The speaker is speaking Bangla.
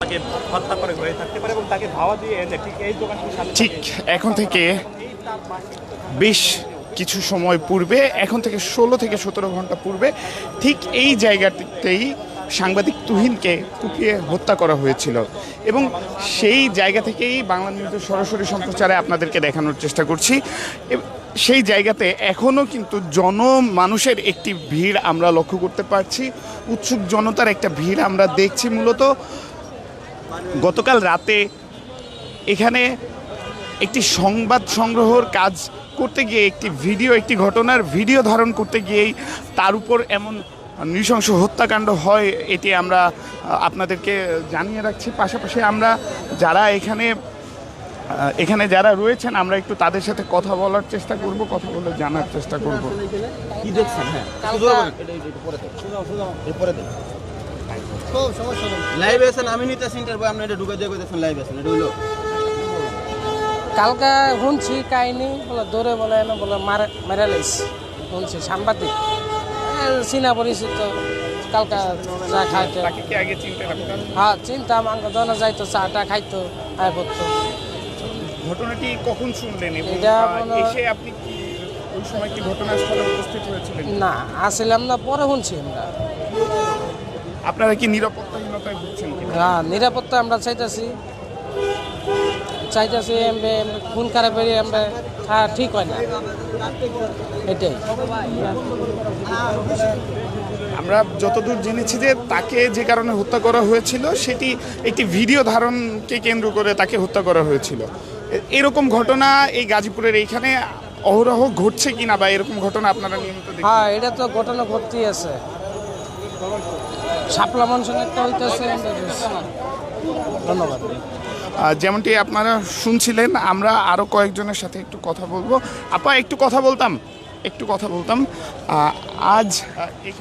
তাকে হত্যা করে হয়ে থাকতে পারে এবং তাকে ধাওয়া দিয়ে এনে ঠিক এই দোকানটির সামনে ঠিক এখন থেকে বেশ কিছু সময় পূর্বে, এখন থেকে 16 থেকে 17 ঘন্টা পূর্বে ঠিক এই জায়গাটিতেই সাংবাদিক তুহিনকে কুপিয়ে হত্যা করা হয়েছিল এবং সেই জায়গা থেকেই বাংলা নিউজের সরাসরি সম্প্রচারে আপনাদেরকে দেখানোর চেষ্টা করছি। সেই জায়গাতে এখনও কিন্তু জনমানুষের একটি ভিড় আমরা লক্ষ্য করতে পারছি, উৎসুক জনতার একটা ভিড় আমরা দেখছি। মূলত গতকাল রাতে এখানে একটি সংবাদ সংগ্রহর কাজ করতে গিয়ে একটি ঘটনার ভিডিও ধারণ করতে গিয়েই তার উপর এমন নৃশংস হত্যাকাণ্ড হয়, এটি আমরা আপনাদেরকে জানিয়ে রাখছি। পাশাপাশি আমরা যারা এখানে যারা রয়েছেন আমরা একটু তাদের সাথে কথা বলার চেষ্টা করব, কথা বলে জানার চেষ্টা করব। কি দেখছেন? হ্যাঁ, লাইভ আছেন, আমি নিতেছি ইন্টারভিউ, আপনি এটা ঢুকে দিয়ে কইতেছেন লাইভ আছেন, এটা হইলো কালকা শুনছি কাহিনী বলে দৌড়ে বলে এনে বলে মারা লাইছি শুনছি সাংবাদিক চিনা পরিচিত কালকা চা খাইতো। হ্যাঁ চিন্তাম, আমাকে জানা যাইতো, চাটা খাইতো আয় করতো। ঘটনাটি কখন শুনলেন এবং এটা এসে আপনি কি ওই সময় কি ঘটনাস্থলে উপস্থিত হয়েছিলেন? না, আসলাম না, পরে শুনছি আমরা। আপনারা কি নিরাপত্তাহীনতায় ভুগছেন? হ্যাঁ, নিরাপত্তা আমরা চাইতেছি খুন খারাপ আমরা ঠিক হয় না, এটাই। আমরা যতদূর জেনেছি যে তাকে যে কারণে হত্যা করা হয়েছিল সেটি একটি ভিডিও ধারণকে কেন্দ্র করে তাকে হত্যা করা হয়েছিল। এরকম ঘটনা এই গাজীপুরের এইখানে অহরহ ঘটছে কিনা, বা এরকম ঘটনা আপনারা নিয়মিত দেখেন? হ্যাঁ, এটা তো ঘটনা ঘটতেই আছে, শাপলা মানুষের একটা হইতেছে। ধন্যবাদ। যেমনটি আপনারা শুনছিলেন, আমরা আরও কয়েকজনের সাথে একটু কথা বলবো। আপা একটু কথা বলতাম আজ এখানে